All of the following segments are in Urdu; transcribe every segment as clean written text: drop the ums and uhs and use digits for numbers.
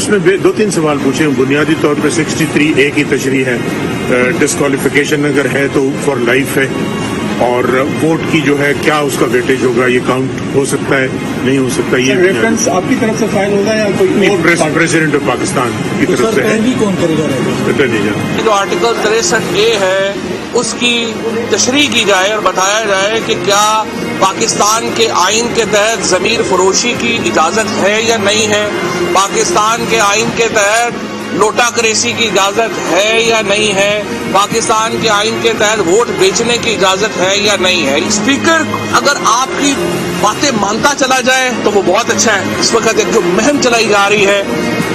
اس میں 2-3 سوال پوچھے ہیں. بنیادی طور پہ 63A کی تشریح ہے، ڈسکوالیفیکیشن اگر ہے تو فار لائف ہے، اور ووٹ کی جو ہے کیا اس کا ویٹیج ہوگا، یہ کاؤنٹ ہو سکتا ہے نہیں ہو سکتا. یہ ریفرنس آپ کی طرف سے فائل ہوگا یا کوئی پریزیڈنٹ آف پاکستان کی طرف سے ہے؟ کون کرے گا؟ پتہ نہیں جاتا. جو آرٹیکل 63A ہے اس کی تشریح کی جائے اور بتایا جائے کہ کیا پاکستان کے آئین کے تحت ضمیر فروشی کی اجازت ہے یا نہیں ہے، پاکستان کے آئین کے تحت لوٹا کریسی کی اجازت ہے یا نہیں ہے، پاکستان کے آئین کے تحت ووٹ بیچنے کی اجازت ہے یا نہیں ہے. اسپیکر اگر آپ کی باتیں مانتا چلا جائے تو وہ بہت اچھا ہے. اس وقت ایک جو مہم چلائی جا رہی ہے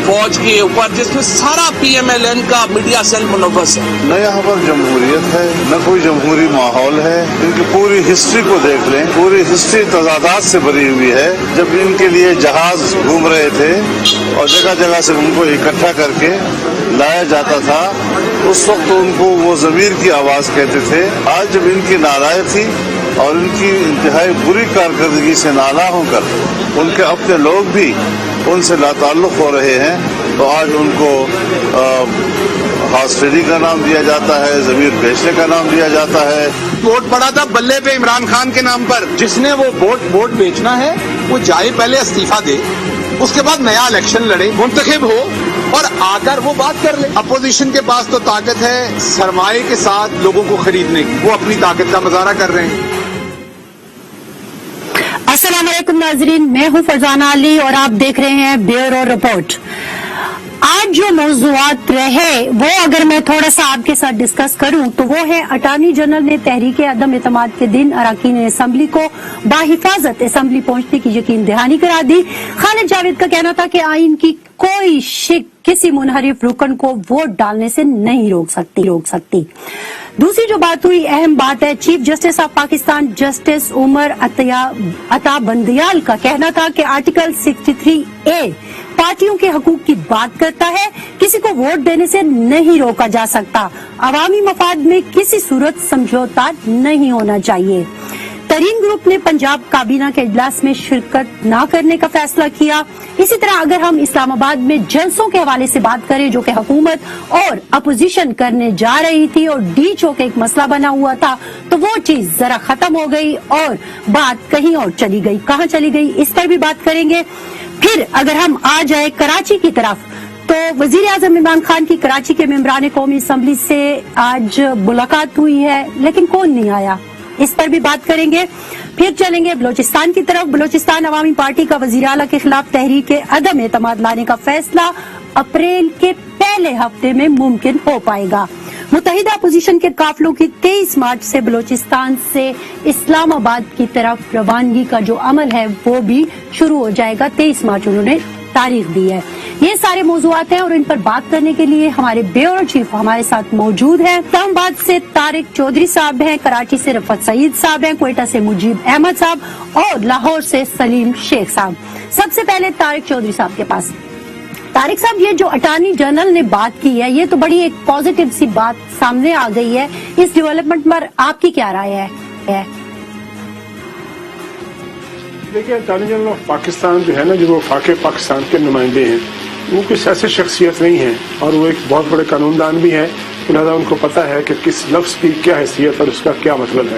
فوج کے اوپر جس میں سارا PMLN کا میڈیا سیل ملوث ہے. نہ یہاں پر جمہوریت ہے، نہ کوئی جمہوری ماحول ہے. ان کی پوری ہسٹری کو دیکھ لیں، پوری ہسٹری تضادات سے بھری ہوئی ہے. جب ان کے لیے جہاز گھوم رہے تھے اور جگہ جگہ سے ان کو اکٹھا کر کے لایا جاتا تھا، اس وقت ان کو وہ ضمیر کی آواز کہتے تھے. آج جب ان کی نالائق تھی اور ان کی انتہائی بری کارکردگی سے نالاں ہو کر ان کے اپنے لوگ بھی ان سے لاتعلق ہو رہے ہیں، تو آج ان کو ہاسٹری کا نام دیا جاتا ہے، ضمیر بیچنے کا نام دیا جاتا ہے. ووٹ پڑا تھا بلے پہ عمران خان کے نام پر. جس نے وہ ووٹ بیچنا ہے وہ جائے پہلے استعفیٰ دے، اس کے بعد نیا الیکشن لڑے، منتخب ہو اور آ کر وہ بات کر لے. اپوزیشن کے پاس تو طاقت ہے سرمایے کے ساتھ لوگوں کو خریدنے کی، وہ اپنی طاقت کا مظاہرہ کر رہے ہیں. السلام علیکم ناظرین، میں ہوں فرزانہ علی اور آپ دیکھ رہے ہیں بیورو رپورٹ. آج جو موضوعات رہے وہ اگر میں تھوڑا سا آپ کے ساتھ ڈسکس کروں تو وہ ہے اٹارنی جنرل نے تحریک عدم اعتماد کے دن اراکین اسمبلی کو باحفاظت اسمبلی پہنچنے کی یقین دہانی کرا دی. خالد جاوید کا کہنا تھا کہ آئین کی کوئی شک کسی منحرف رکن کو ووٹ ڈالنے سے نہیں روک سکتی. دوسری جو بات ہوئی اہم بات ہے، chief justice of Pakistan justice Umar Ata Bandial کا کہنا تھا کہ آرٹیکل 63A پارٹیوں کے حقوق کی بات کرتا ہے، کسی کو ووٹ دینے سے نہیں روکا جا سکتا، عوامی مفاد میں کسی صورت سمجھوتا نہیں ہونا چاہیے. ترین گروپ نے پنجاب کابینہ کے اجلاس میں شرکت نہ کرنے کا فیصلہ کیا. اسی طرح اگر ہم اسلام آباد میں جلسوں کے حوالے سے بات کریں جو کہ حکومت اور اپوزیشن کرنے جا رہی تھی اور ڈی چوک ایک مسئلہ بنا ہوا تھا، تو وہ چیز ذرا ختم ہو گئی اور بات کہیں اور چلی گئی. کہاں چلی گئی اس پر بھی بات کریں گے. پھر اگر ہم آ جائے کراچی کی طرف تو وزیر اعظم عمران خان کی کراچی کے ممبران قومی اسمبلی سے آج ملاقات ہوئی ہے لیکن کون نہیں آیا، اس پر بھی بات کریں گے. پھر چلیں گے بلوچستان کی طرف. بلوچستان عوامی پارٹی کا وزیر اعلیٰ کے خلاف تحریک عدم اعتماد لانے کا فیصلہ اپریل کے پہلے ہفتے میں ممکن ہو پائے گا. متحدہ اپوزیشن کے قافلوں کی 23 مارچ سے بلوچستان سے اسلام آباد کی طرف روانگی کا جو عمل ہے وہ بھی شروع ہو جائے گا. 23 مارچ انہوں نے تاریخ دی ہے. یہ سارے موضوعات ہیں اور ان پر بات کرنے کے لیے ہمارے بیورو چیف ہمارے ساتھ موجود ہیں. اسلام آباد سے طارق چودھری صاحب ہیں، کراچی سے رفعت سعید صاحب ہیں، کوئٹہ سے مجیب احمد صاحب اور لاہور سے سلیم شیخ صاحب. سب سے پہلے طارق چودھری صاحب کے پاس. طارق صاحب، یہ جو اٹارنی جنرل نے بات کی ہے یہ تو بڑی ایک پازیٹیو سی بات سامنے آ گئی ہے، اس ڈیولپمنٹ پر آپ کی کیا رائے ہے؟ دیکھیے، اٹارنی جنرل آف پاکستان جو ہے نا، جو وفاق پاکستان کے نمائندے ہیں، وہ کچھ ایسی شخصیت نہیں ہے اور وہ ایک بہت بڑے قانون دان بھی ہیں. لہٰذا ان کو پتہ ہے کہ کس لفظ کی کیا حیثیت اور اس کا کیا مطلب ہے،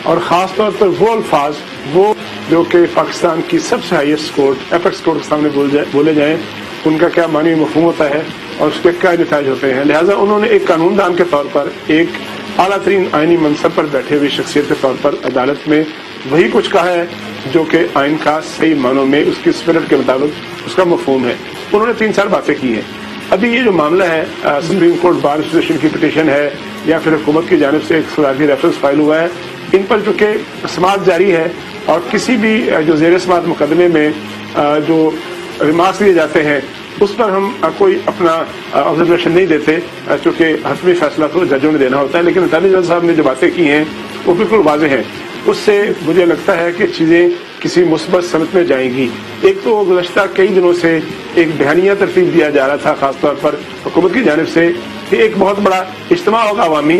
اور خاص طور پر وہ الفاظ وہ جو کہ پاکستان کی سب سے ہائیسٹ کورٹ ایپیکس کورٹ کے سامنے بولے جائیں، ان کا کیا معنی مفہوم ہوتا ہے اور اس کے کیا نتائج ہوتے ہیں. لہٰذا انہوں نے ایک قانون دان کے طور پر، ایک اعلیٰ ترین آئینی منصب پر بیٹھے ہوئی شخصیت کے طور پر عدالت میں وہی کچھ کہا ہے جو کہ آئین کا صحیح معنوں میں اس کی اسپرٹ کے مطابق اس کا مفہوم ہے. انہوں نے 3-4 باتیں کی ہیں. ابھی یہ جو معاملہ ہے سپریم کورٹ بار ایسوسیشن کی پٹیشن ہے یا پھر حکومت کی جانب سے ایک صدارتی ریفرنس فائل ہوا ہے، ان پر چونکہ سماعت جاری ہے اور کسی بھی جو زیر سماعت مقدمے میں جو ریمارکس دیے جاتے ہیں اس پر ہم کوئی اپنا آبزرویشن نہیں دیتے، چونکہ حتمی فیصلہ تو ججوں نے دینا ہوتا ہے. لیکن اٹارنی جنرل صاحب نے جو باتیں کی ہیں وہ بالکل واضح ہیں. اس سے مجھے لگتا ہے کہ چیزیں کسی مثبت سمت میں جائیں گی. ایک تو گزشتہ کئی دنوں سے ایک بیانیہ ترتیب دیا جا رہا تھا خاص طور پر حکومت کی جانب سے کہ ایک بہت بڑا اجتماع ہوگا عوامی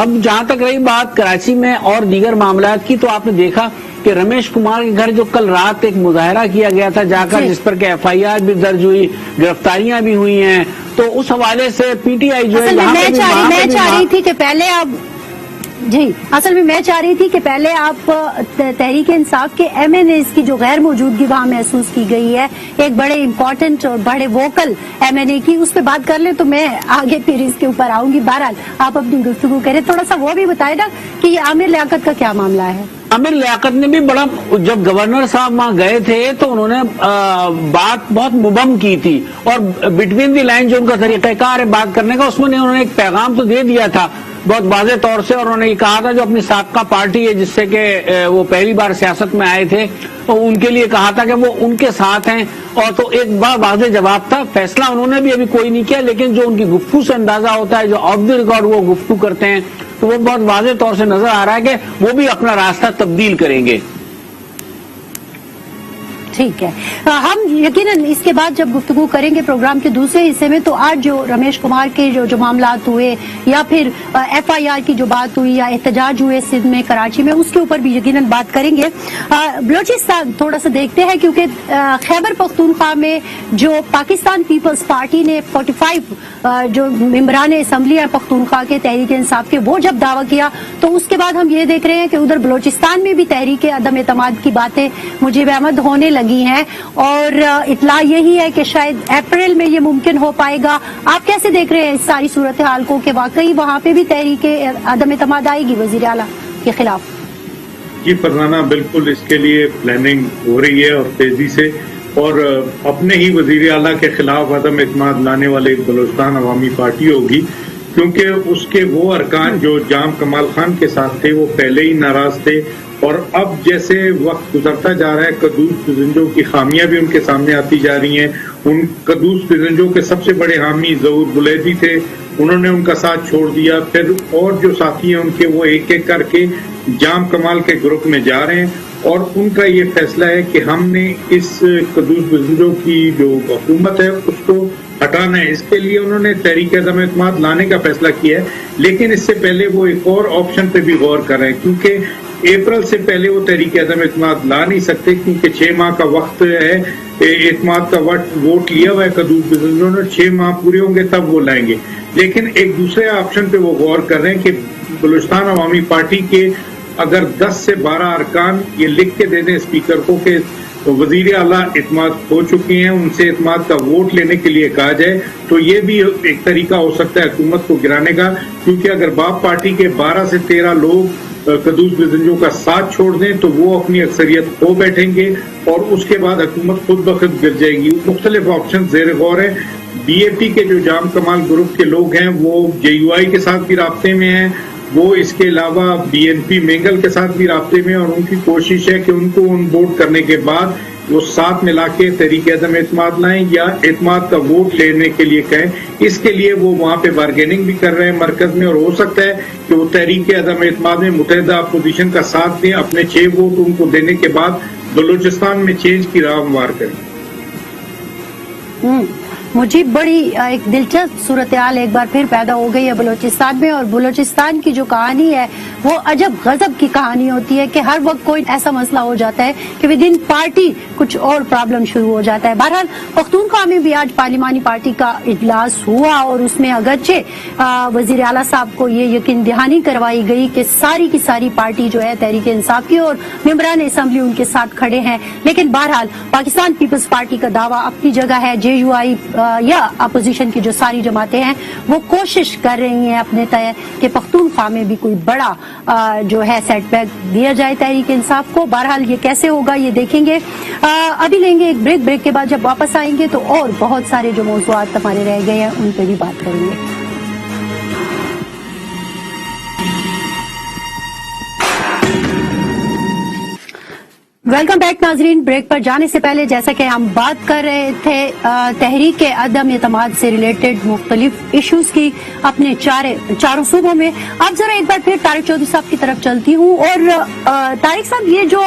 اب جہاں تک رہی بات کراچی میں اور دیگر معاملات کی، تو آپ نے دیکھا کہ رمیش کمار کے گھر جو کل رات ایک مظاہرہ کیا گیا تھا جا کر، جس پر کہ FIR بھی درج ہوئی، گرفتاریاں بھی ہوئی ہیں، تو اس حوالے سے PTI جو ہے میں چاہ رہی تھی کہ پہلے آپ اصل میں میں چاہ رہی تھی کہ پہلے آپ تحریک انصاف کے MNAs کی جو غیر موجودگی وہاں محسوس کی گئی ہے، ایک بڑے امپورٹنٹ اور بڑے ووکل MNA کی، اس پہ بات کر لیں تو میں آگے پھر اس کے اوپر آؤں گی. بہرحال آپ اپنی گفتگو کریں، تھوڑا سا وہ بھی بتائے نا کہ یہ عامر لیاقت کا کیا معاملہ ہے. عامر لیاقت نے بھی بڑا، جب گورنر صاحب وہاں گئے تھے تو انہوں نے بات بہت مبہم کی تھی، اور بٹوین دی لائن جو ان کا طریقہ کار ہے بات کرنے کا، اس میں انہوں نے ایک پیغام تو دے دیا تھا بہت واضح طور سے، اور انہوں نے یہ کہا تھا جو اپنی سابقہ پارٹی ہے جس سے کہ وہ پہلی بار سیاست میں آئے تھے، تو ان کے لیے کہا تھا کہ وہ ان کے ساتھ ہیں، اور تو ایک بڑا واضح جواب تھا. فیصلہ انہوں نے بھی ابھی کوئی نہیں کیا، لیکن جو ان کی گفتگو سے اندازہ ہوتا ہے، جو آف دی ریکارڈ وہ گفتگو کرتے ہیں، تو وہ بہت واضح طور سے نظر آ رہا ہے کہ وہ بھی اپنا راستہ تبدیل کریں گے. ٹھیک ہے، ہم یقیناً اس کے بعد جب گفتگو کریں گے پروگرام کے دوسرے حصے میں، تو آج جو رمیش کمار کے جو معاملات ہوئے، یا پھر FIR کی جو بات ہوئی، یا احتجاج ہوئے سندھ میں، کراچی میں، اس کے اوپر بھی یقیناً بات کریں گے. بلوچستان تھوڑا سا دیکھتے ہیں، کیونکہ خیبر پختونخوا میں جو پاکستان پیپلز پارٹی نے 45 جو ممبران اسمبلی ہیں پختونخوا کے تحریک انصاف کے، وہ جب دعویٰ کیا، تو اس کے بعد ہم یہ دیکھ رہے ہیں کہ ادھر بلوچستان میں بھی تحریک عدم اعتماد کی باتیں مجیب احمد ہونے لگی ہیں، اور اطلاع یہی ہے کہ شاید اپریل میں یہ ممکن ہو پائے گا. آپ کیسے دیکھ رہے ہیں اس ساری صورتحال کو، کہ واقعی وہاں پہ بھی تحریک عدم اعتماد آئے گی وزیر اعلیٰ کے خلاف؟ جی فرزانہ، بالکل اس کے لیے پلاننگ ہو رہی ہے اور تیزی سے، اور اپنے ہی وزیر اعلیٰ کے خلاف عدم اعتماد لانے والے بلوچستان عوامی پارٹی ہوگی، کیونکہ اس کے وہ ارکان جو جام کمال خان کے ساتھ تھے وہ پہلے ہی ناراض تھے، اور اب جیسے وقت گزرتا جا رہا ہے قدوس پزنجوں کی خامیاں بھی ان کے سامنے آتی جا رہی ہیں. ان قدوس پزنجوں کے سب سے بڑے حامی ظہور بلیدی تھے، انہوں نے ان کا ساتھ چھوڑ دیا. پھر اور جو ساتھی ہیں ان کے وہ ایک ایک کر کے جام کمال کے گروپ میں جا رہے ہیں، اور ان کا یہ فیصلہ ہے کہ ہم نے اس قدوس پزنجوں کی جو حکومت ہے اس کو ہٹانا ہے. اس کے لیے انہوں نے تحریک عدم اعتماد لانے کا فیصلہ کیا ہے، لیکن اس سے پہلے وہ ایک اور آپشن پہ بھی غور کر رہے ہیں، کیونکہ اپریل سے پہلے وہ تحریک عدم اعتماد لا نہیں سکتے، کیونکہ 6 ماہ کا وقت ہے. اعتماد کا ووٹ لیا ہوا ہے قدوس پزنجوں نے، 6 ماہ پورے ہوں گے تب وہ لائیں گے. لیکن ایک دوسرے آپشن پہ وہ غور کر رہے ہیں کہ بلوچستان عوامی پارٹی کے اگر 10 سے 12 ارکان یہ لکھ کے دے دیں اسپیکر کو کہ وزیر اعلیٰ اعتماد ہو چکے ہیں، ان سے اعتماد کا ووٹ لینے کے لیے کہا جائے، تو یہ بھی ایک طریقہ ہو سکتا ہے حکومت کو گرانے کا. کیونکہ اگر باپ پارٹی کے 12 سے 13 لوگ قدوس پزنجوں کا ساتھ چھوڑ دیں تو وہ اپنی اکثریت کھو بیٹھیں گے، اور اس کے بعد حکومت خود بخود گر جائے گی. مختلف آپشن زیر غور ہیں. BAP کے جو جام کمال گروپ کے لوگ ہیں وہ JUI کے ساتھ بھی رابطے میں ہیں، وہ اس کے علاوہ BNP مینگل کے ساتھ بھی رابطے میں، اور ان کی کوشش ہے کہ ان کو ان ووٹ کرنے کے بعد وہ ساتھ ملا کے تحریک عدم اعتماد لائیں یا اعتماد کا ووٹ لینے کے لیے کہیں. اس کے لیے وہ وہاں پہ بارگیننگ بھی کر رہے ہیں مرکز میں، اور ہو سکتا ہے کہ وہ تحریک عدم اعتماد میں متحدہ اپوزیشن کا ساتھ دیں، اپنے 6 ووٹ ان کو دینے کے بعد بلوچستان میں چینج کی راہ ہموار کریں. مجھے بڑی ایک دلچسپ صورتحال ایک بار پھر پیدا ہو گئی ہے بلوچستان میں، اور بلوچستان کی جو کہانی ہے وہ عجب غضب کی کہانی ہوتی ہے کہ ہر وقت کوئی ایسا مسئلہ ہو جاتا ہے کہ ود ان پارٹی کچھ اور پرابلم شروع ہو جاتا ہے. بہرحال پختونخوا میں بھی آج پارلیمانی پارٹی کا اجلاس ہوا، اور اس میں اگرچہ وزیر اعلیٰ صاحب کو یہ یقین دہانی کروائی گئی کہ ساری کی ساری پارٹی جو ہے تحریک انصاف کی اور ممبران اسمبلی ان کے ساتھ کھڑے ہیں، لیکن بہرحال پاکستان پیپلز پارٹی کا دعویٰ اپنی جگہ ہے. JUI یا اپوزیشن کی جو ساری جماعتیں ہیں وہ کوشش کر رہی ہیں اپنے طے کہ پختونخوا میں بھی کوئی بڑا جو ہے سیٹ بیک دیا جائے تحریک انصاف کو. بہرحال یہ کیسے ہوگا یہ دیکھیں گے. ابھی لیں گے ایک بریک کے بعد جب واپس آئیں گے تو اور بہت سارے جو موضوعات ہمارے رہ گئے ہیں ان پہ بھی بات کریں گے. ویلکم بیک ناظرین. بریک پر جانے سے پہلے جیسا کہ ہم بات کر رہے تھے تحریک عدم اعتماد سے ریلیٹڈ مختلف ایشوز کی اپنے چاروں صوبوں میں، اب ذرا ایک بار پھر طارق چودھری صاحب کی طرف چلتی ہوں. اور طارق صاحب، یہ جو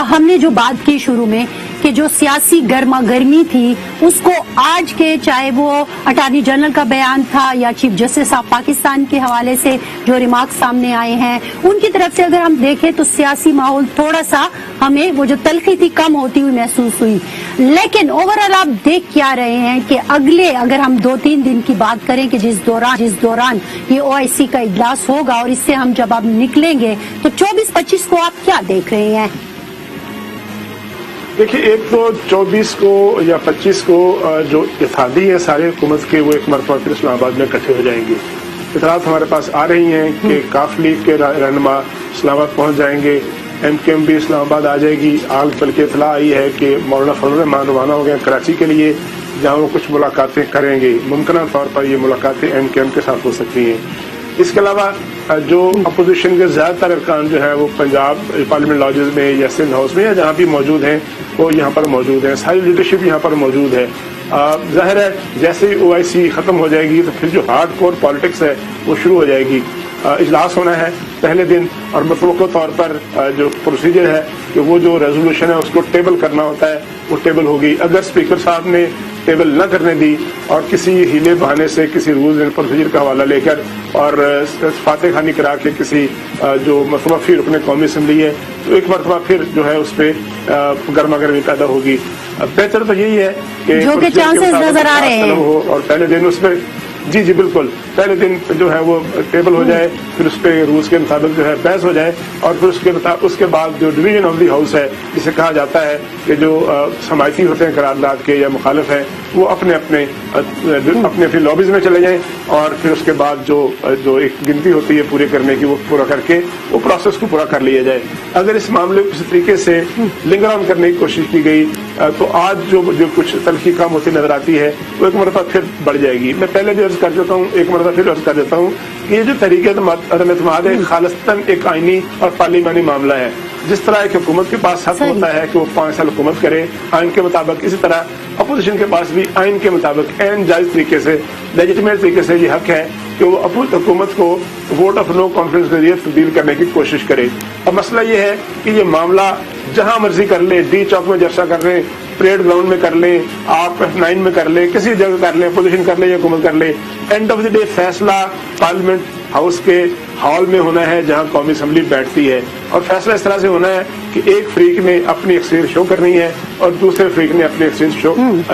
ہم نے جو بات کی شروع میں کہ کہ جو سیاسی گرما گرمی تھی اس کو آج کے چاہے وہ اٹارنی جنرل کا بیان تھا یا چیف جسٹس آف پاکستان کے حوالے سے جو ریمارکس سامنے آئے ہیں ان کی طرف سے اگر ہم دیکھیں تو سیاسی ماحول تھوڑا سا ہمیں وہ جو تلخی تھی کم ہوتی ہوئی محسوس ہوئی. لیکن اوور آل آپ دیکھ کیا رہے ہیں کہ اگلے اگر ہم 2-3 دن کی بات کریں کہ جس دوران یہ OIC کا اجلاس ہوگا اور اس سے ہم جب اب نکلیں گے تو 24-25 کو آپ کیا دیکھ رہے ہیں؟ دیکھیے ایک تو 24 کو یا 25 کو جو اتحادی ہیں سارے حکومت کے وہ ایک مرتبہ پھر اسلام آباد میں اکٹھے ہو جائیں گے. اطلاعات ہمارے پاس آ رہی ہیں کہ کاف لیگ کے رہنما اسلام آباد پہنچ جائیں گے. MKM بھی اسلام آباد آ جائے گی. آج بلکہ اطلاع آئی ہے کہ مولانا فضل الرحمان روانہ ہو گئے کراچی کے لیے جہاں وہ کچھ ملاقاتیں کریں گے. ممکنہ طور پر یہ ملاقاتیں MKM کے ساتھ ہو سکتی ہیں. اس کے علاوہ جو اپوزیشن کے زیادہ تر ارکان جو ہیں وہ پنجاب پارلیمنٹ لاجز میں یا سندھ ہاؤس میں یا جہاں بھی موجود ہیں وہ یہاں پر موجود ہیں. ساری لیڈرشپ یہاں پر موجود ہے. ظاہر ہے جیسے ہی OIC ختم ہو جائے گی تو پھر جو ہارڈ کور پالیٹکس ہے وہ شروع ہو جائے گی. اجلاس ہونا ہے پہلے دن اور متوقع طور پر جو پروسیجر ہے کہ وہ جو ریزولوشن ہے اس کو ٹیبل کرنا ہوتا ہے وہ ٹیبل ہوگی. اگر اسپیکر صاحب نے ٹیبل نہ کرنے دی اور کسی ہیلے بہانے سے کسی رولز اینڈ پروسیجر کا حوالہ لے کر اور فاتح خانی کرا کے کسی جو متوفی رکن قومی اسمبلی ہے تو ایک مرتبہ پھر جو ہے اس پہ گرما گرمی پیدا ہوگی. بہتر تو یہی ہے کہ جو کہ چانسز نظر آ رہے ہیں اور پہلے دن اس میں جی بالکل پہلے دن جو ہے وہ ٹیبل ہو جائے پھر اس پہ رولز کے مطابق جو ہے بحث ہو جائے اور پھر اس کے بعد جو ڈویژن آف دی ہاؤس ہے جسے کہا جاتا ہے کہ جو حمایتی ہوتے ہیں قرارداد کے یا مخالف ہیں وہ اپنے اپنی لابیز میں چلے جائیں اور پھر اس کے بعد جو ایک گنتی ہوتی ہے پورے کرنے کی وہ پورا کر کے وہ پروسیس کو پورا کر لیا جائے. اگر اس معاملے کو کسی طریقے سے لنگر آن کرنے کی کوشش کی گئی تو آج جو کچھ تلخی کام ہوتی نظر آتی ہے وہ ایک مرتبہ پھر بڑھ جائے گی. میں پہلے بھی عرض کر دیتا ہوں ایک مرتبہ پھر عرض کر دیتا ہوں کہ یہ جو طریقہ عدم اعتماد ہے خالصتاً ایک آئینی اور پارلیمانی معاملہ ہے. جس طرح ایک حکومت کے پاس حق ہوتا ہے کہ وہ 5 سال حکومت کرے آئین کے مطابق اسی طرح اپوزیشن کے پاس بھی آئین کے مطابق عین جائز طریقے سے لیجیٹمیٹ طریقے سے یہ حق ہے کہ وہ حکومت کو ووٹ آف نو کانفیڈنس کے ذریعے تبدیل کرنے کی کوشش کرے. اب مسئلہ یہ ہے کہ یہ معاملہ جہاں مرضی کر لیں ڈی چوک میں جلسہ کر لیں پریڈ گراؤنڈ میں کر لیں آپ F9 میں کر لیں کسی جگہ کر لیں اپوزیشن کر لیں یا حکومت کر لیں اینڈ آف دی ڈے فیصلہ پارلیمنٹ ہاؤس کے ہال میں ہونا ہے جہاں قومی اسمبلی بیٹھتی ہے اور فیصلہ اس طرح سے ہونا ہے کہ ایک فریق نے اپنی ایکسچینج شو کرنی ہے اور دوسرے فریق نے اپنی ایکسچینج شو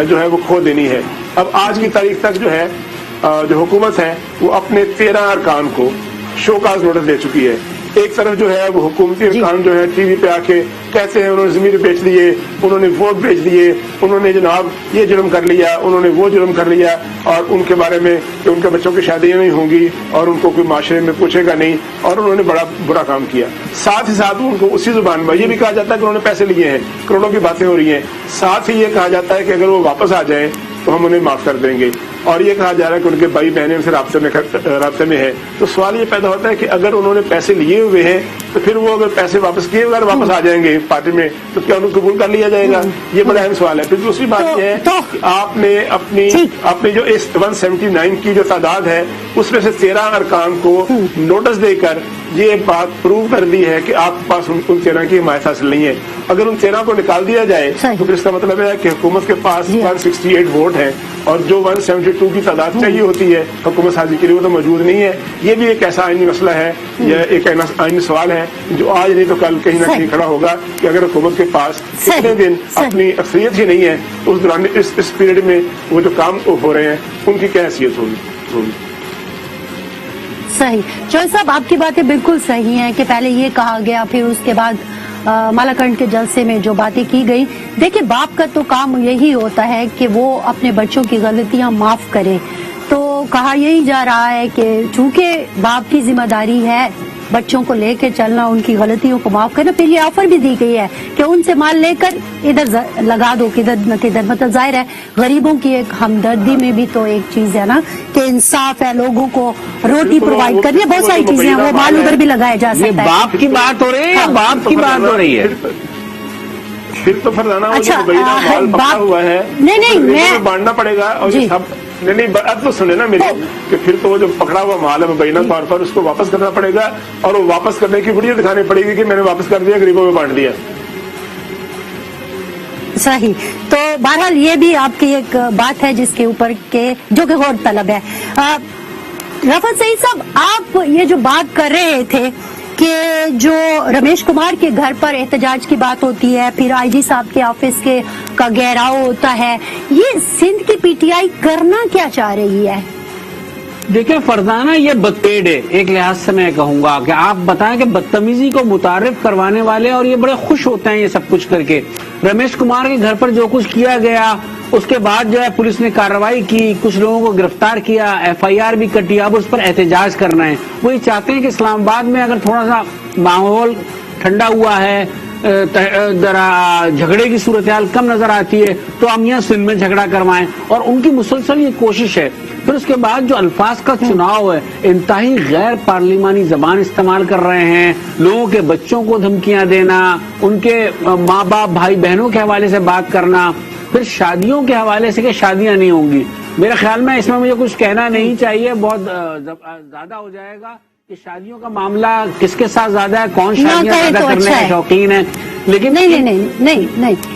جو ہے وہ کھو دینی ہے. اب آج کی تاریخ تک جو ہے جو حکومت ہے وہ اپنے 13 ارکان کو شو کاز نوٹس دے چکی ہے. ایک طرف جو ہے وہ حکومتی ارکان جو ہے ٹی وی پہ آ کے کہتے ہیں انہوں نے ضمیر بیچ لیے انہوں نے ووٹ بیچ دیے انہوں نے جناب یہ جرم کر لیا انہوں نے وہ جرم کر لیا اور ان کے بارے میں کہ ان کے بچوں کی شادیاں نہیں ہوں گی اور ان کو کوئی معاشرے میں پوچھے گا نہیں اور انہوں نے بڑا برا کام کیا. ساتھ ہی ساتھ ان کو اسی زبان میں یہ بھی کہا جاتا ہے کہ انہوں نے پیسے لیے ہیں کروڑوں کی باتیں ہو رہی ہیں. ساتھ ہی یہ کہا جاتا ہے کہ اگر وہ واپس آ جائیں تو ہم انہیں معاف کر دیں گے اور یہ کہا جا رہا ہے کہ ان کے بھائی بہنیں ان سے رابطے میں ہے. تو سوال یہ پیدا ہوتا ہے کہ اگر انہوں نے پیسے لیے ہوئے ہیں تو پھر وہ اگر پیسے واپس کیے اگر واپس آ جائیں گے پارٹی میں تو کیا ان کو قبول کر لیا جائے گا؟ یہ بڑا اہم سوال ہے. پھر دوسری بات یہ ہے کہ آپ نے اپنی جو اس 179 کی جو تعداد ہے اس میں سے 13 ارکان کو نوٹس دے کر یہ بات پروو کر دی ہے کہ آپ کے پاس ان 13 کی حمایت حاصل نہیں ہے. اگر ان 13 کو نکال دیا جائے تو پھر اس کا مطلب ہے کہ حکومت کے پاس 168 ووٹ ہیں اور جو 172 کی تعداد چاہیے ہوتی ہے حکومت سازی کے لیے وہ تو موجود نہیں ہے. یہ بھی ایک ایسا آئینی مسئلہ ہے یا ایک آئینی سوال ہے جو آج نہیں تو کل کہیں نہ کہیں کھڑا ہوگا کہ اگر حکومت کے پاس اتنے دن اپنی اکثریت ہی نہیں ہے تو اس دوران اس پیریڈ میں وہ جو کام ہو رہے ہیں ان کی کیا حیثیت ہوگی. صحیح. چوہے صاحب آپ کی باتیں بالکل صحیح ہیں کہ پہلے یہ کہا گیا پھر اس کے بعد مالاکنڈ کے جلسے میں جو باتیں کی گئی. دیکھیں باپ کا تو کام یہی ہوتا ہے کہ وہ اپنے بچوں کی غلطیاں معاف کرے. تو کہا یہی جا رہا ہے کہ چونکہ باپ کی ذمہ داری ہے بچوں کو لے کے چلنا ان کی غلطیوں کو معاف کرنا. پھر یہ آفر بھی دی گئی ہے کہ ان سے مال لے کر ادھر لگا دو کدھر نہ کدھر. مطلب ظاہر ہے غریبوں کی ایک ہمدردی میں بھی تو ایک چیز ہے نا کہ انصاف ہے لوگوں کو روٹی پرووائڈ کرنی ہے بہت ساری چیزیں ہیں وہ مال ادھر بھی لگایا جا سکتا ہے. باپ کی بات ہو رہی ہے باپ کی بات ہو رہی ہے پھر تو فرزانہ اچھا ہوا ہے نہیں میں بانٹنا پڑے گا اور یہ سب نہیں اب تو سنے نا میری کہ پھر تو وہ جو پکڑا ہوا مال ہے مبینہ طور پر اس کو واپس کرنا پڑے گا اور وہ واپس کرنے کی ویڈیو دکھانی پڑے گی کہ میں نے واپس کر دیا غریبوں میں بانٹ دیا. صحیح. تو بہرحال یہ بھی آپ کی ایک بات ہے جس کے اوپر جو کہ غور طلب ہے. رفعت سعید صاحب، آپ یہ جو بات کر رہے تھے کہ جو رمیش کمار کے گھر پر احتجاج کی بات ہوتی ہے، پھر آئی جی صاحب کے آفس کا گھیراؤ ہوتا ہے، یہ سندھ کی پی ٹی آئی کرنا کیا چاہ رہی ہے؟ دیکھیں فرزانہ، یہ بدپیڑ ہے. ایک لحاظ سے میں کہوں گا کہ آپ بتائیں کہ بدتمیزی کو متعارف کروانے والے اور یہ بڑے خوش ہوتے ہیں یہ سب کچھ کر کے. رمیش کمار کے گھر پر جو کچھ کیا گیا، اس کے بعد جو ہے پولیس نے کارروائی کی، کچھ لوگوں کو گرفتار کیا، ایف آئی آر بھی کٹی، اب اس پر احتجاج کرنا ہے. وہ یہ چاہتے ہیں کہ اسلام آباد میں اگر تھوڑا سا ماحول ٹھنڈا ہوا ہے، ذرا جھگڑے کی صورتحال کم نظر آتی ہے، تو ہم یہاں سندھ میں جھگڑا کروائیں، اور ان کی مسلسل یہ کوشش ہے. پھر اس کے بعد جو الفاظ کا چناؤ ہے، انتہائی غیر پارلیمانی زبان استعمال کر رہے ہیں، لوگوں کے بچوں کو دھمکیاں دینا، ان کے ماں باپ بھائی بہنوں کے حوالے سے بات کرنا، پھر شادیوں کے حوالے سے کہ شادیاں نہیں ہوں گی. میرے خیال میں اس میں مجھے کچھ کہنا نہیں چاہیے، بہت زیادہ ہو جائے گا کہ شادیوں کا معاملہ کس کے ساتھ زیادہ ہے، کون شادیاں زیادہ کرنے کا شوقین ہے. لیکن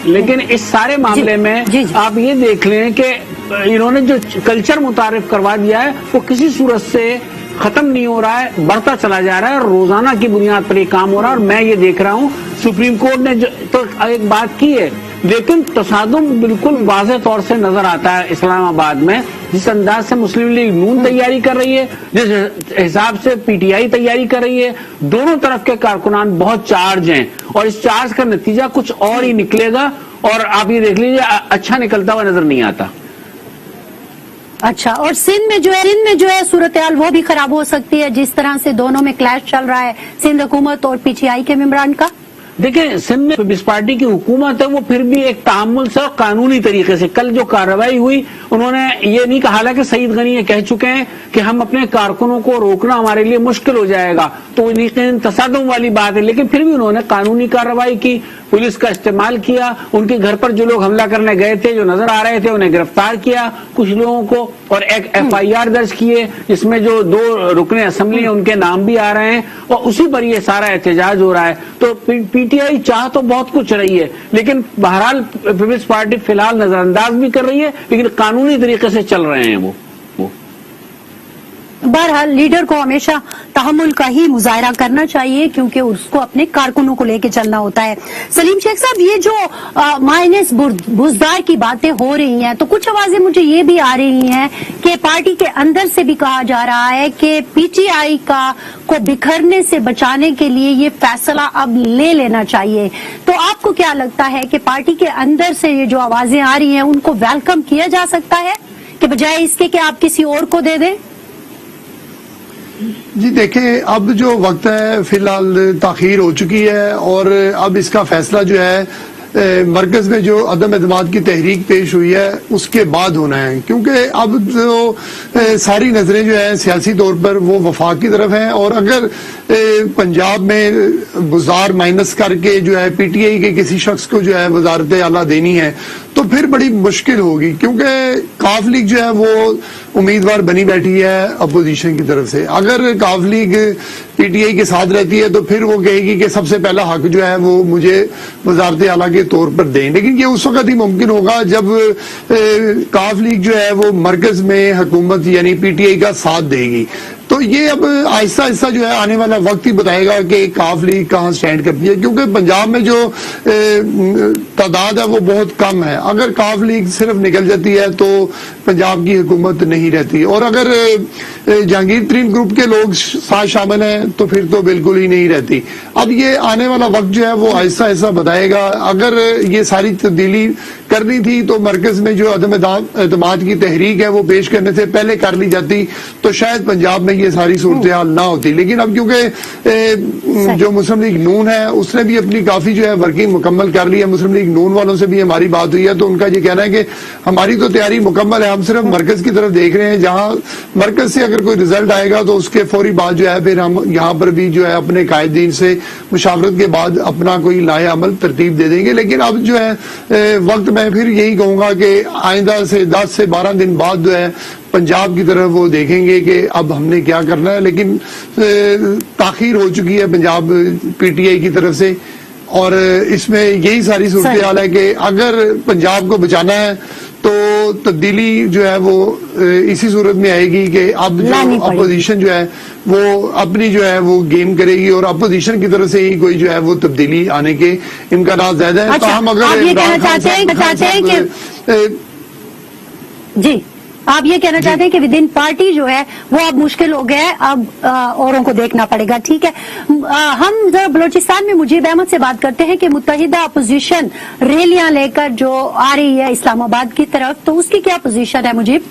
لیکن اس سارے معاملے میں آپ یہ دیکھ لیں کہ انہوں نے جو کلچر متعارف کروا دیا ہے وہ کسی صورت سے ختم نہیں ہو رہا ہے، بڑھتا چلا جا رہا ہے، اور روزانہ کی بنیاد پر یہ کام ہو رہا ہے. اور میں یہ دیکھ رہا ہوں سپریم کورٹ نے تو ایک بات کی ہے، لیکن تصادم بالکل واضح طور سے نظر آتا ہے اسلام آباد میں. جس انداز سے مسلم لیگ نون تیاری کر رہی ہے، جس حساب سے پی ٹی آئی تیاری کر رہی ہے، دونوں طرف کے کارکنان بہت چارج ہیں، اور اس چارج کا نتیجہ کچھ اور ہی نکلے گا. اور آپ یہ دیکھ لیجیے اچھا نکلتا ہوا نظر نہیں آتا. اچھا، اور سندھ میں جو ہے صورتحال وہ بھی خراب ہو سکتی ہے جس طرح سے دونوں میں کلیش چل رہا ہے سندھ حکومت اور پی ٹی آئی کے ممبران کا. دیکھیں سندھ میں پیپلز پارٹی کی حکومت ہے، وہ پھر بھی ایک تعامل سے اور قانونی طریقے سے. کل جو کارروائی ہوئی انہوں نے یہ نہیں کہا، حالانکہ سعید غنی یہ کہہ چکے ہیں کہ ہم اپنے کارکنوں کو روکنا ہمارے لیے مشکل ہو جائے گا، تو یقیناً تصادم والی بات ہے. لیکن پھر بھی انہوں نے قانونی کارروائی کی، پولیس کا استعمال کیا، ان کے گھر پر جو لوگ حملہ کرنے گئے تھے جو نظر آ رہے تھے انہیں گرفتار کیا کچھ لوگوں کو، اور ایک ایف آئی آر درج کیے جس میں جو 2 رکن اسمبلی ہیں ان کے نام بھی آ رہے ہیں، اور اسی پر یہ سارا احتجاج ہو رہا ہے. تو پی ٹی آئی چاہ تو بہت کچھ رہی ہے، لیکن بہرحال پیپلز پارٹی فی الحال نظر انداز بھی کر رہی ہے، لیکن قانونی طریقے سے چل رہے ہیں وہ. بہرحال لیڈر کو ہمیشہ تحمل کا ہی مظاہرہ کرنا چاہیے کیونکہ اس کو اپنے کارکنوں کو لے کے چلنا ہوتا ہے. سلیم شیخ صاحب، یہ جو مائنس بزدار کی باتیں ہو رہی ہیں تو کچھ آوازیں مجھے یہ بھی آ رہی ہیں کہ پارٹی کے اندر سے بھی کہا جا رہا ہے کہ پی ٹی آئی کو بکھرنے سے بچانے کے لیے یہ فیصلہ اب لے لینا چاہیے. تو آپ کو کیا لگتا ہے کہ پارٹی کے اندر سے یہ جو آوازیں آ رہی ہیں ان کو ویلکم کیا جا سکتا ہے کہ بجائے اس کے کہ آپ کسی اور کو دے دیں؟ جی دیکھیں، اب جو وقت ہے فی الحال تاخیر ہو چکی ہے، اور اب اس کا فیصلہ جو ہے مرکز میں جو عدم اعتماد کی تحریک پیش ہوئی ہے اس کے بعد ہونا ہے، کیونکہ اب جو ساری نظریں جو ہیں سیاسی طور پر وہ وفاق کی طرف ہیں. اور اگر پنجاب میں بزدار مائنس کر کے جو ہے پی ٹی آئی کے کسی شخص کو جو ہے وزارت اعلیٰ دینی ہے تو پھر بڑی مشکل ہوگی، کیونکہ کاف لیگ جو ہے وہ امیدوار بنی بیٹھی ہے اپوزیشن کی طرف سے. اگر کاف لیگ پی ٹی آئی کے ساتھ رہتی ہے تو پھر وہ کہے گی کہ سب سے پہلا حق جو ہے وہ مجھے وزارت اعلیٰ کے طور پر دیں، لیکن یہ اس وقت ہی ممکن ہوگا جب کاف لیگ جو ہے وہ مرکز میں حکومت یعنی پی ٹی آئی کا ساتھ دے گی. تو یہ اب آہستہ آہستہ جو ہے آنے والا وقت ہی بتائے گا کہ کاف لیگ کہاں سٹینڈ کرتی ہے، کیونکہ پنجاب میں جو تعداد ہے وہ بہت کم ہے. اگر کاف لیگ صرف نکل جاتی ہے تو پنجاب کی حکومت نہیں رہتی، اور اگر جہانگیر ترین گروپ کے لوگ ساتھ شامل ہیں تو پھر تو بالکل ہی نہیں رہتی. اب یہ آنے والا وقت جو ہے وہ آہستہ آہستہ بتائے گا. اگر یہ ساری تبدیلی کرنی تھی تو مرکز میں جو عدم اعتماد کی تحریک ہے وہ پیش کرنے سے پہلے کر لی جاتی تو شاید پنجاب میں یہ ساری صورتحال نہ ہوتی. لیکن اب کیونکہ جو مسلم لیگ نون ہے اس نے بھی اپنی کافی جو ہے ورکنگ مکمل کر لی ہے، مسلم لیگ نون والوں سے بھی ہماری بات ہوئی ہے تو ان کا یہ کہنا ہے کہ ہماری تو تیاری مکمل ہے، ہم صرف مرکز کی طرف دیکھ رہے ہیں، جہاں مرکز سے اگر کوئی رزلٹ آئے گا تو اس کے فوری بعد جو ہے پھر ہم یہاں پر بھی جو ہے اپنے قائدین سے مشاورت کے بعد اپنا کوئی لائحہ عمل ترتیب دے دیں گے. لیکن اب جو ہے وقت میں پھر یہی کہوں گا کہ آئندہ سے 10 سے 12 دن بعد جو ہے پنجاب کی طرف وہ دیکھیں گے کہ اب ہم نے کیا کرنا ہے. لیکن تاخیر ہو چکی ہے پنجاب پی ٹی آئی کی طرف سے. اور اس میں یہی ساری صورتحال ہے کہ اگر پنجاب کو بچانا ہے تو تبدیلی جو ہے وہ اسی صورت میں آئے گی کہ اب جو اپوزیشن جو ہے وہ اپنی جو ہے وہ گیم کرے گی اور اپوزیشن کی طرف سے ہی کوئی جو ہے وہ تبدیلی آنے کے امکانات زیادہ ہیں. تاہم اگر آپ یہ کہنا چاہتے ہیں کہ جی آپ یہ کہنا چاہتے ہیں کہ ود ان پارٹی جو ہے وہ اب مشکل ہو گیا ہے, اب اوروں کو دیکھنا پڑے گا. ٹھیک ہے, ہم ذرا بلوچستان میں مجیب احمد سے بات کرتے ہیں کہ متحدہ اپوزیشن ریلیاں لے کر جو آ رہی ہے اسلام آباد کی طرف, تو اس کی کیا پوزیشن ہے مجیب؟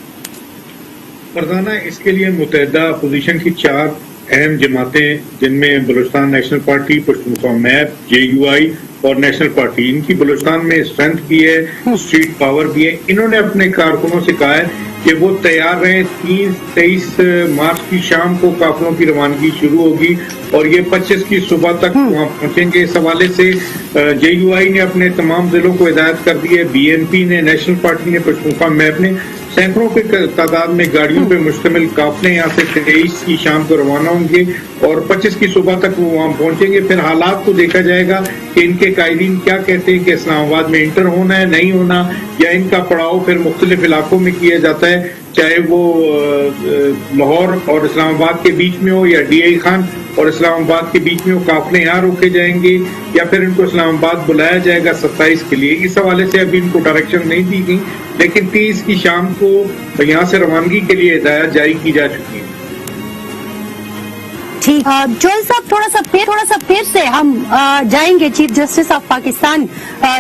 فرزانہ, اس کے لیے متحدہ اپوزیشن کی 4 اہم جماعتیں جن میں Balochistan national party, Pashtunkhwa map, JUI اور نیشنل پارٹی, ان کی بلوچستان میں اسٹرینتھ بھی ہے, اسٹریٹ پاور بھی ہے. انہوں نے اپنے کارکنوں سے کہا ہے کہ وہ تیار رہیں. 23 مارچ کی شام کو قافلوں کی روانگی شروع ہوگی اور یہ 25 کی صبح تک وہاں پہنچیں گے. اس حوالے سے JUI نے اپنے تمام ضلعوں کو ہدایت کر دی ہے. BNP نے, نیشنل پارٹی نے, پشتونخوا میپ نے سینکڑوں کی تعداد میں گاڑیوں پہ مشتمل قافلے یہاں سے 23 کی شام کو روانہ ہوں گے اور 25 کی صبح تک وہ وہاں پہنچیں گے. پھر حالات کو دیکھا جائے گا کہ ان کے قائدین کیا کہتے ہیں کہ اسلام آباد میں انٹر ہونا ہے, نہیں ہونا, یا ان کا پڑاؤ پھر مختلف علاقوں میں کیا جاتا ہے, چاہے وہ لاہور اور اسلام آباد کے بیچ میں ہو یا DI خان اور اسلام آباد کے بیچ میں ہو. قافلے یہاں روکے جائیں گے یا پھر ان کو اسلام آباد بلایا جائے گا 27 کے لیے. اس حوالے سے ابھی ان کو ڈائریکشن نہیں دی گئی, لیکن 30 کی شام کو یہاں سے روانگی کے لیے ہدایت جاری کی جا چکی ہے. ٹھیک, جوہل صاحب تھوڑا سا پھر سے ہم جائیں گے چیف جسٹس آف پاکستان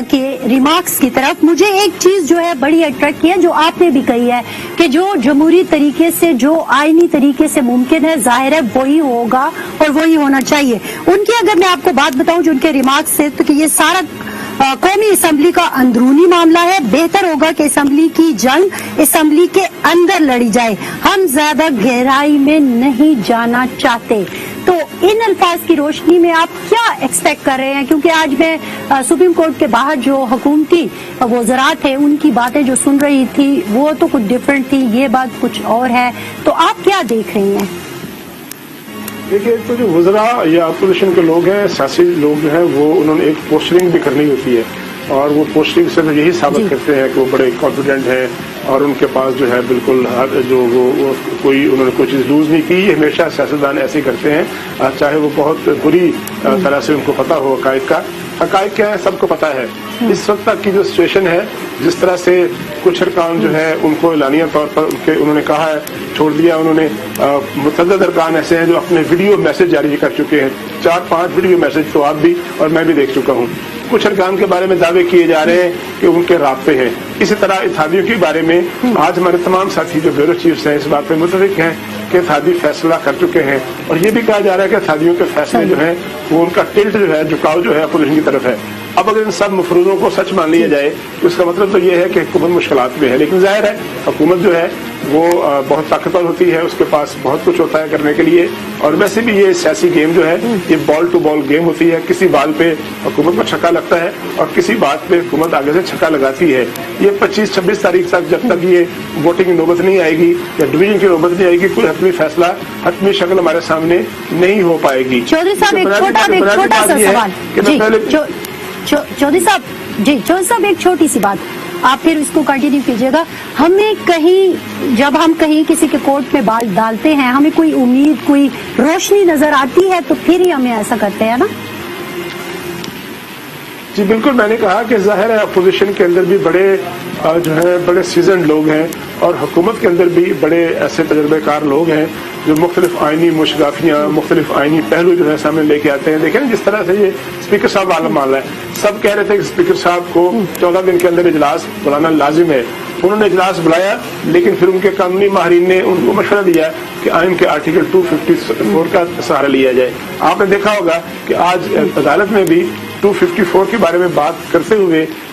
کے ریمارکس کی طرف. مجھے ایک چیز جو ہے بڑی اٹریکٹ کی ہے جو آپ نے بھی کہی ہے کہ جو جمہوری طریقے سے, جو آئینی طریقے سے ممکن ہے, ظاہر ہے وہی ہوگا اور وہی ہونا چاہیے. ان کی اگر میں آپ کو بات بتاؤں جو ان کے ریمارکس سے, تو کہ یہ سارا قومی اسمبلی کا اندرونی معاملہ ہے. بہتر ہوگا کہ اسمبلی کی جنگ اسمبلی کے اندر لڑی جائے, ہم زیادہ گہرائی میں نہیں جانا چاہتے. تو ان الفاظ کی روشنی میں آپ کیا ایکسپیکٹ کر رہے ہیں؟ کیونکہ آج میں سپریم کورٹ کے باہر جو حکومتی وزرات ہیں ان کی باتیں جو سن رہی تھی وہ تو کچھ ڈفرینٹ تھی, یہ بات کچھ اور ہے. تو آپ کیا دیکھ رہی ہیں؟ دیکھیے, تو جو وزراء یا اپوزیشن کے لوگ ہیں, سیاسی لوگ جو ہیں, وہ انہوں نے ایک پوسٹرنگ بھی کرنی ہوتی ہے اور وہ پوسٹنگ سے یہی ثابت کرتے ہیں کہ وہ بڑے کانفیڈنٹ ہیں اور ان کے پاس جو ہے بالکل جو وہ کوئی انہوں نے کوئی چیز لوز نہیں کی. یہ ہمیشہ سیاستدان ایسے ہی کرتے ہیں, چاہے وہ بہت بری طرح سے ان کو پتہ ہو حقائق کا. حقائق کیا ہے سب کو پتہ ہے. اس وقت تک کی جو سچویشن ہے, جس طرح سے کچھ ارکان جو ہے ان کو اعلانیہ طور پر انہوں نے کہا ہے, چھوڑ دیا. انہوں نے متعدد ارکان ایسے ہیں جو اپنے ویڈیو میسج جاری کر چکے ہیں, 4-5 ویڈیو میسج تو آپ بھی اور میں بھی دیکھ چکا ہوں. کچھ ارکان کے بارے میں دعوے کیے جا رہے ہیں کہ ان کے رابطے ہیں. اسی طرح اتحادیوں کے بارے میں آج ہمارے تمام ساتھی جو بیورو چیفز ہیں اس بات پہ متفق ہیں کہ اتحادی فیصلہ کر چکے ہیں اور یہ بھی کہا جا رہا ہے کہ اتحادیوں کے فیصلے جو ہیں وہ ان کا ٹلٹ جو ہے, جھکاؤ جو ہے اپوزیشن کی طرف ہے. اب اگر ان سب مفروضوں کو سچ مان لیا جائے تو اس کا مطلب تو یہ ہے کہ حکومت مشکلات میں ہے. لیکن ظاہر ہے حکومت جو ہے وہ بہت طاقتور ہوتی ہے, اس کے پاس بہت کچھ ہوتا ہے کرنے کے لیے. اور ویسے بھی یہ سیاسی گیم جو ہے یہ بال ٹو بال گیم ہوتی ہے. کسی بال پہ حکومت کو چھکا لگتا ہے اور کسی بات پہ حکومت آگے سے چھکا لگاتی ہے. یہ 25-26 تاریخ تک جب تک یہ ووٹنگ کی نوبت نہیں آئے گی یا ڈویژن کی نوبت نہیں آئے گی, کوئی حتمی فیصلہ, حتمی شکل ہمارے سامنے نہیں ہو پائے گی. چودھری صاحب ایک چھوٹا سا سوال. چودھری صاحب ایک چھوٹی سی بات, آپ پھر اس کو کنٹینیو کیجیے گا. ہمیں کہیں جب ہم کہیں کسی کے کوٹ میں بال ڈالتے ہیں, ہمیں کوئی امید, کوئی روشنی نظر آتی ہے تو پھر ہی ہمیں ایسا کرتے ہیں نا؟ جی بالکل, میں نے کہا کہ ظاہر ہے اپوزیشن کے اندر بھی بڑے جو ہے بڑے سیزنڈ لوگ ہیں اور حکومت کے اندر بھی بڑے ایسے تجربے کار لوگ ہیں جو مختلف آئینی مشگافیاں, مختلف آئینی پہلو جو ہے سامنے لے کے آتے ہیں. دیکھیں جس طرح سے یہ اسپیکر صاحب والا معاملہ ہے, سب کہہ رہے تھے کہ اسپیکر صاحب کو 14 دن کے اندر اجلاس بلانا لازم ہے. انہوں نے اجلاس بلایا لیکن پھر ان کے قانونی ماہرین نے ان کو مشورہ دیا کہ آئین کے آرٹیکل 254 کا سہارا لیا جائے. آپ نے دیکھا ہوگا کہ آج عدالت میں بھی 254 کے بارے میں بات کرتے ہوئے